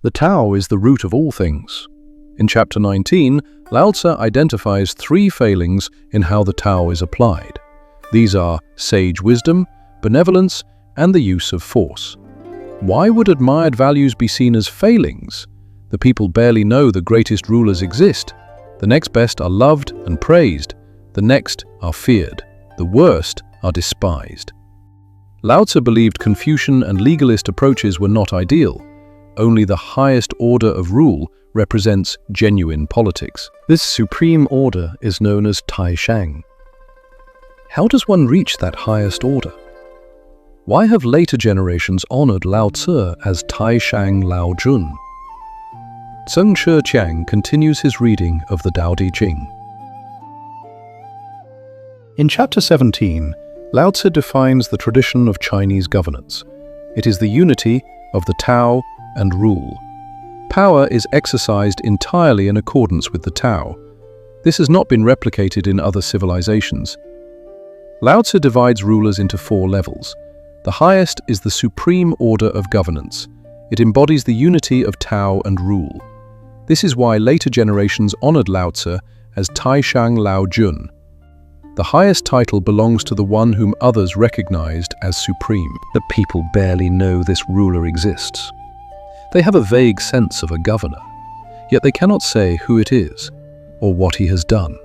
The Tao is the root of all things. In chapter 19, Laozi identifies 3 failings in how the Tao is applied. These are sage wisdom, benevolence, and the use of force. Why would admired values be seen as failings? The people barely know the greatest rulers exist. The next best are loved and praised. The next are feared. The worst are despised. Laozi believed Confucian and legalist approaches were not ideal. Only the highest order of rule represents genuine politics. This supreme order is known as Tai Shang. How does one reach that highest order? Why have later generations honored Laozi as Tai Shang Lao Jun? Zheng Shiqiang continues his reading of the Tao Te Ching. In chapter 17, Laozi defines the tradition of Chinese governance. It is the unity of the Tao and rule. Power is exercised entirely in accordance with the Tao. This has not been replicated in other civilizations. Laozi divides rulers into 4 levels. The highest is the supreme order of governance. It embodies the unity of Tao and rule. This is why later generations honored Laozi as Tai Shang Lao Jun. The highest title belongs to the one whom others recognized as supreme. The people barely know this ruler exists. They have a vague sense of a governor, yet they cannot say who it is or what he has done.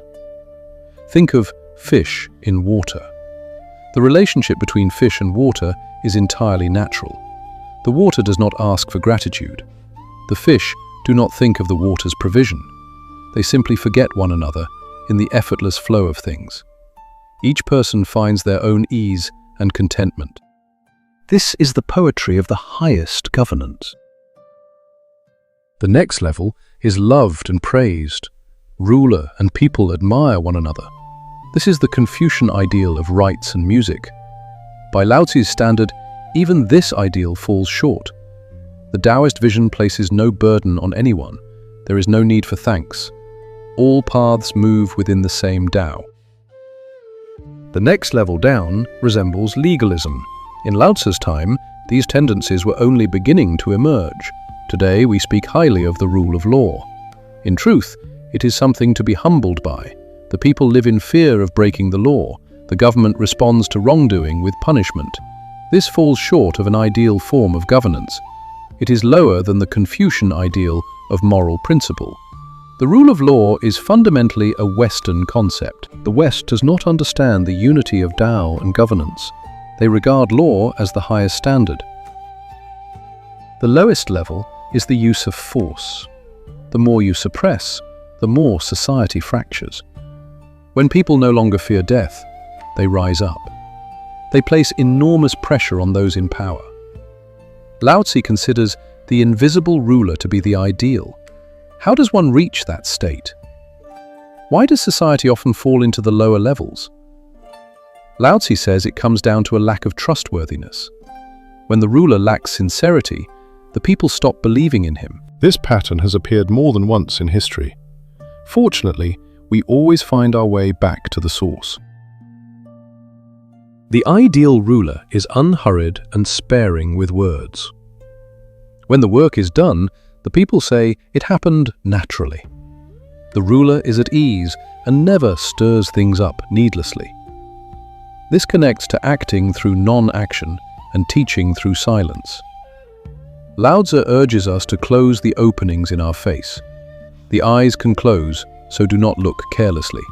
Think of fish in water. The relationship between fish and water is entirely natural. The water does not ask for gratitude. The fish do not think of the water's provision. They simply forget one another in the effortless flow of things. Each person finds their own ease and contentment. This is the poetry of the highest governance. The next level is loved and praised. Ruler and people admire one another. This is the Confucian ideal of rites and music. By Laozi's standard, even this ideal falls short. The Taoist vision places no burden on anyone. There is no need for thanks. All paths move within the same Tao. The next level down resembles legalism. In Laozi's time, these tendencies were only beginning to emerge. Today, we speak highly of the rule of law. In truth, it is something to be humbled by. The people live in fear of breaking the law. The government responds to wrongdoing with punishment. This falls short of an ideal form of governance. It is lower than the Confucian ideal of moral principle. The rule of law is fundamentally a Western concept. The West does not understand the unity of Tao and governance. They regard law as the highest standard. The lowest level is the use of force. The more you suppress, the more society fractures. When people no longer fear death, they rise up. They place enormous pressure on those in power. Laozi considers the invisible ruler to be the ideal. How does one reach that state? Why does society often fall into the lower levels? Laozi says it comes down to a lack of trustworthiness. When the ruler lacks sincerity, the people stop believing in him. This pattern has appeared more than once in history. Fortunately, we always find our way back to the source. The ideal ruler is unhurried and sparing with words. When the work is done, the people say it happened naturally. The ruler is at ease and never stirs things up needlessly. This connects to acting through non-action and teaching through silence. Laozi urges us to close the openings in our face. The eyes can close, so do not look carelessly.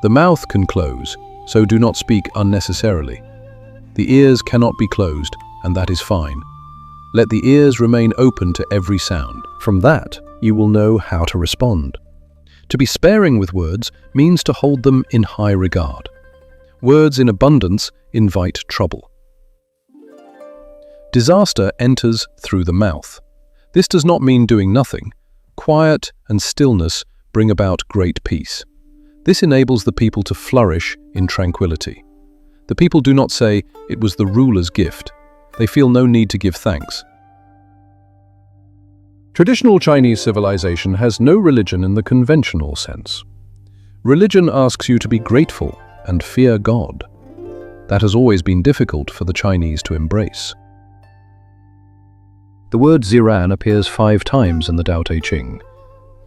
The mouth can close, so do not speak unnecessarily. The ears cannot be closed, and that is fine. Let the ears remain open to every sound. From that, you will know how to respond. To be sparing with words means to hold them in high regard. Words in abundance invite trouble. Disaster enters through the mouth. This does not mean doing nothing. Quiet and stillness bring about great peace. This enables the people to flourish in tranquility. The people do not say, "It was the ruler's gift." They feel no need to give thanks. Traditional Chinese civilization has no religion in the conventional sense. Religion asks you to be grateful and fear God. That has always been difficult for the Chinese to embrace. The word ziran appears 5 times in the Tao Te Ching.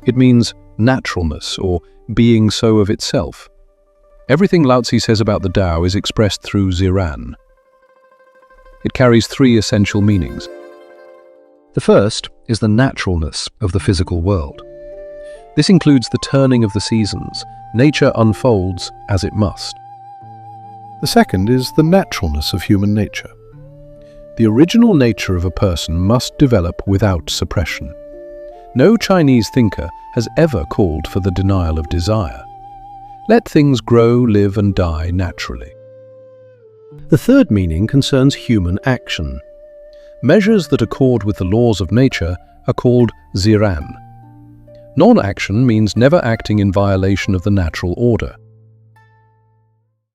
It means naturalness or being so of itself. Everything Laozi says about the Tao is expressed through ziran. It carries 3 essential meanings. The first is the naturalness of the physical world. This includes the turning of the seasons. Nature unfolds as it must. The second is the naturalness of human nature. The original nature of a person must develop without suppression. No Chinese thinker has ever called for the denial of desire. Let things grow, live and die naturally. The third meaning concerns human action. Measures that accord with the laws of nature are called ziran. Non-action means never acting in violation of the natural order.